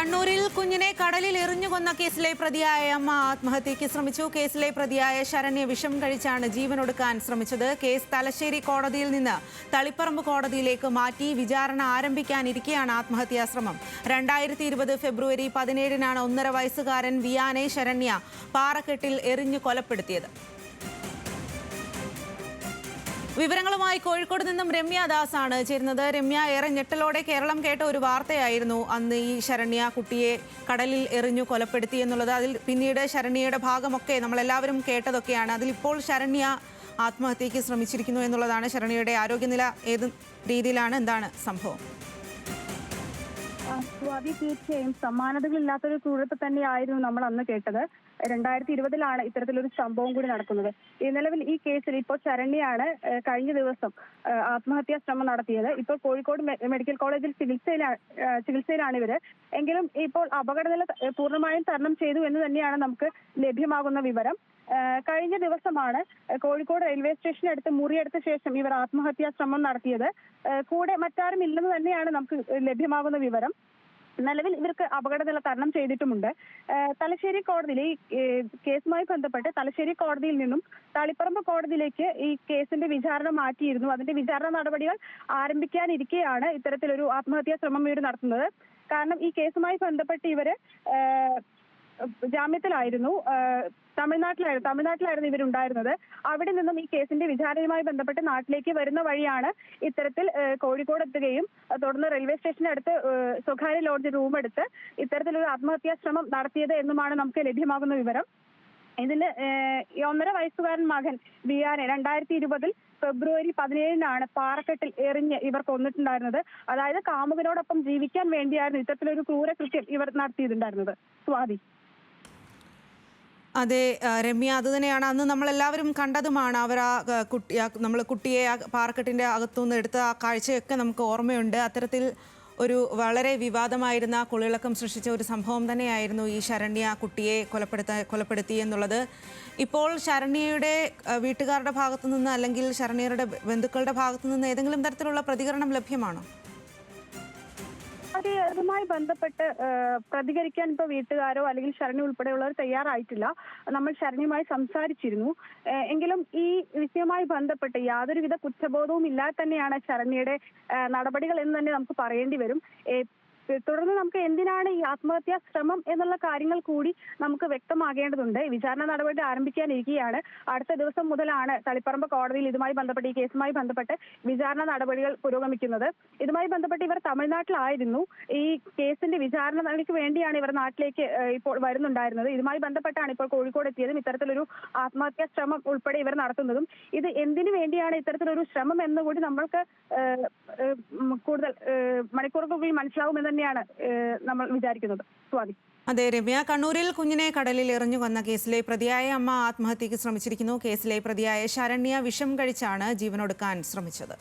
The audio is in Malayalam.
കണ്ണൂരിൽ കുഞ്ഞിനെ കടലിൽ എറിഞ്ഞുകൊന്ന കേസിലെ പ്രതിയായ അമ്മ ആത്മഹത്യയ്ക്ക് ശ്രമിച്ചു. കേസിലെ പ്രതിയായ ശരണ്യ വിഷം കഴിച്ചാണ് ജീവനൊടുക്കാൻ ശ്രമിച്ചത്. കേസ് തലശ്ശേരി കോടതിയിൽ നിന്ന് തളിപ്പറമ്പ് കോടതിയിലേക്ക് മാറ്റി വിചാരണ ആരംഭിക്കാനിരിക്കെയാണ് ആത്മഹത്യാ ശ്രമം. 2020 ഫെബ്രുവരി 17-നാണ് 1.5 വയസ്സുകാരൻ വിയാനെ ശരണ്യ പാറക്കെട്ടിൽ എറിഞ്ഞു കൊലപ്പെടുത്തിയത്. വിവരങ്ങളുമായി കോഴിക്കോട് നിന്നും രമ്യ ദാസ് ആണ് ചേരുന്നത്. രമ്യ, ഏറെ ഞെട്ടലോടെ കേരളം കേട്ട ഒരു വാർത്തയായിരുന്നു അന്ന് ഈ ശരണ്യ കുട്ടിയെ കടലിൽ എറിഞ്ഞു കൊലപ്പെടുത്തി എന്നുള്ളത്. അതിൽ പിന്നീട് ശരണ്യയുടെ ഭാഗമൊക്കെ നമ്മളെല്ലാവരും കേട്ടതൊക്കെയാണ്. അതിലിപ്പോൾ ശരണ്യ ആത്മഹത്യയ്ക്ക് ശ്രമിച്ചിരിക്കുന്നു എന്നുള്ളതാണ്. ശരണ്യയുടെ ആരോഗ്യനില ഏത് രീതിയിലാണ്, എന്താണ് സംഭവം? സ്വാതി, തീർച്ചയായും സമാനതകളില്ലാത്തൊരു ക്രൂരത തന്നെയായിരുന്നു നമ്മൾ അന്ന് കേട്ടത്. 2020-ലാണ് ഇത്തരത്തിലൊരു സംഭവം കൂടി നടക്കുന്നത്. നിലവിൽ ഈ കേസിൽ ഇപ്പോൾ ശരണ്യയാണ് കഴിഞ്ഞ ദിവസം ആത്മഹത്യാ ശ്രമം നടത്തിയത്. ഇപ്പോൾ കോഴിക്കോട് മെഡിക്കൽ കോളേജിൽ ചികിത്സയിലാണ് ഇവര്. എങ്കിലും ഇപ്പോൾ അപകടനില പൂർണ്ണമായും തരണം ചെയ്തു എന്ന് തന്നെയാണ് നമുക്ക് ലഭ്യമാകുന്ന വിവരം. കഴിഞ്ഞ ദിവസമാണ് കോഴിക്കോട് റെയിൽവേ സ്റ്റേഷനടുത്ത് മുറിയെടുത്ത ശേഷം ഇവർ ആത്മഹത്യാ ശ്രമം നടത്തിയത്. കൂടെ മറ്റാരും ഇല്ലെന്ന് തന്നെയാണ് നമുക്ക് ലഭ്യമാകുന്ന വിവരം. നിലവിൽ ഇവർക്ക് അപകടനില തരണം ചെയ്തിട്ടുമുണ്ട്. തലശ്ശേരി കോടതിയിൽ ഈ കേസുമായി ബന്ധപ്പെട്ട് തലശ്ശേരി കോടതിയിൽ നിന്നും തളിപ്പറമ്പ് കോടതിയിലേക്ക് ഈ കേസിന്റെ വിചാരണ മാറ്റിയിരുന്നു. അതിന്റെ വിചാരണ നടപടികൾ ആരംഭിക്കാനിരിക്കെയാണ് ഇത്തരത്തിലൊരു ആത്മഹത്യാ ശ്രമം ഇവർ നടത്തുന്നത്. കാരണം ഈ കേസുമായി ബന്ധപ്പെട്ട് ഇവര് ജാമ്യത്തിലായിരുന്നു. തമിഴ്നാട്ടിലായിരുന്നു ഇവരുണ്ടായിരുന്നത്. അവിടെ നിന്നും ഈ കേസിന്റെ വിചാരണയുമായി ബന്ധപ്പെട്ട് നാട്ടിലേക്ക് വരുന്ന വഴിയാണ് ഇത്തരത്തിൽ കോഴിക്കോട് എത്തുകയും തുടർന്ന് റെയിൽവേ സ്റ്റേഷനടുത്ത് സ്വകാര്യ ലോഡ്ജ് റൂം എടുത്ത് ഇത്തരത്തിലൊരു ആത്മഹത്യാ ശ്രമം നടത്തിയത് എന്നുമാണ് നമുക്ക് ലഭ്യമാകുന്ന വിവരം. ഇതില് 1.5 വയസ്സുകാരൻ മകൻ വിയാനെ 2020 ഫെബ്രുവരി 17-നാണ് പാറക്കെട്ടിൽ എറിഞ്ഞ് ഇവർ കൊന്നിട്ടുണ്ടായിരുന്നത്. അതായത് കാമുകനോടൊപ്പം ജീവിക്കാൻ വേണ്ടിയായിരുന്നു ഇത്തരത്തിലൊരു ക്രൂരകൃത്യം ഇവർ നടത്തിയിട്ടുണ്ടായിരുന്നത്. സ്വാതി. അതെ രമ്യ, അതുതന്നെയാണ് അന്ന് നമ്മളെല്ലാവരും കണ്ടതുമാണ്. അവർ കുട്ടിയെ പാറക്കെട്ടിൻ്റെ അകത്തുനിന്ന് എടുത്ത ആ കാഴ്ചയൊക്കെ നമുക്ക് ഓർമ്മയുണ്ട്. അത്തരത്തിൽ ഒരു വളരെ വിവാദമായിരുന്ന കുളിളക്കം സൃഷ്ടിച്ച ഒരു സംഭവം തന്നെയായിരുന്നു ഈ ശരണ്യ കുട്ടിയെ കൊലപ്പെടുത്തി എന്നുള്ളത്. ഇപ്പോൾ ശരണ്യയുടെ വീട്ടുകാരുടെ ഭാഗത്തു നിന്ന് അല്ലെങ്കിൽ ശരണ്യയുടെ ബന്ധുക്കളുടെ ഭാഗത്തു നിന്ന് ഏതെങ്കിലും തരത്തിലുള്ള പ്രതികരണം ലഭ്യമാണോ? അതുമായി ബന്ധപ്പെട്ട് പ്രതികരിക്കാൻ ഇപ്പോൾ വീട്ടുകാരോ അല്ലെങ്കിൽ ശരണ്യ ഉൾപ്പെടെയുള്ളവർ തയ്യാറായിട്ടില്ല. നമ്മൾ ശരണ്യയുമായി സംസാരിച്ചിരുന്നു. എങ്കിലും ഈ വിഷയവുമായി ബന്ധപ്പെട്ട് യാതൊരുവിധ കുറ്റബോധവും ഇല്ലാതെ തന്നെയാണ് ശരണ്യയുടെ നടപടികൾ എന്ന് തന്നെ നമുക്ക് പറയേണ്ടി വരും. തുടർന്ന് നമുക്ക് എന്തിനാണ് ഈ ആത്മഹത്യാ ശ്രമം എന്നുള്ള കാര്യങ്ങൾ കൂടി നമുക്ക് വ്യക്തമാകേണ്ടതുണ്ട്. വിചാരണ നടപടി ആരംഭിക്കാനിരിക്കുകയാണ്. അടുത്ത ദിവസം മുതലാണ് തളിപ്പറമ്പ് കോടതിയിൽ ഇതുമായി ബന്ധപ്പെട്ട് ഈ കേസുമായി ബന്ധപ്പെട്ട് വിചാരണ നടപടികൾ പുരോഗമിക്കുന്നത്. ഇതുമായി ബന്ധപ്പെട്ട് ഇവർ തമിഴ്നാട്ടിലായിരുന്നു. ഈ കേസിന്റെ വിചാരണയ്ക്ക് വേണ്ടിയാണ് ഇവർ നാട്ടിലേക്ക് ഇപ്പോൾ വരുന്നുണ്ടായിരുന്നത്. ഇതുമായി ബന്ധപ്പെട്ടാണ് ഇപ്പോൾ കോഴിക്കോട് എത്തിയതും ഇത്തരത്തിലൊരു ആത്മഹത്യാ ശ്രമം ഉൾപ്പെടെ ഇവർ നടത്തുന്നതും. ഇത് എന്തിനു വേണ്ടിയാണ് ഇത്തരത്തിലൊരു ശ്രമം എന്നുകൂടി നമ്മൾക്ക് കൂടുതൽ മണിക്കൂറുകൾക്കുള്ളിൽ മനസ്സിലാവുമെന്ന് തന്നെയാണ് നമ്മൾ വിചാരിക്കുന്നത്. സ്വാതി. അതെ രമ്യ, കണ്ണൂരിൽ കുഞ്ഞിനെ കടലിൽ എറിഞ്ഞു കൊന്ന കേസിലെ പ്രതിയായ അമ്മ ആത്മഹത്യയ്ക്ക് ശ്രമിച്ചിരിക്കുന്നു. കേസിലെ പ്രതിയായ ശരണ്യ വിഷം കഴിച്ചാണ് ജീവനൊടുക്കാൻ ശ്രമിച്ചത്.